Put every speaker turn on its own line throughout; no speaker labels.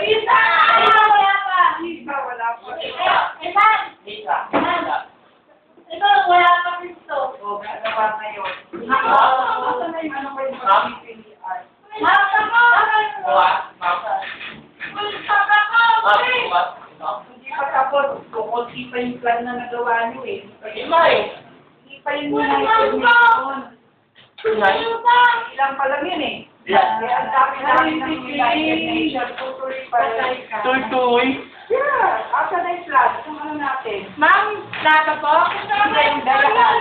Isa! Wala pa!
Isa, wala pa.
Ilan?
Isa.
Ito, wala pa Kristo.
O, gagawa ngayon.
Ako.
Asa na yung ano ko yung pagpipilian?
Mata ko!
Gawa. Mapa.
Pagka ko!
Gawa.
Hindi pa tapos. Kukunti pa yung plan na nagawa niyo eh.
Lima eh.
Hindi pa yung United Nations. Ilang pa lang yun eh. Kaya ang dami ng United Nations. Tutuloy pa rin.
Tutoy.
Yeah. Asa na yung plan? Kung ano natin?
Ma'am, nata po?
Hindi yung dalaan.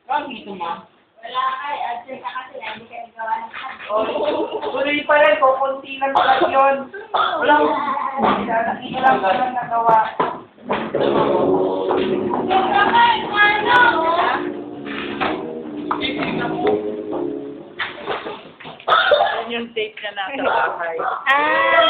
Ang dito ma.
Wala kay, adjust ka kasi na hindi kayo gawa ng
Tuloy pa rin. Kukunti lang pa yun. Walang ilang pa lang nagawa.
Yan yung tape na nasa bahay.
Ah!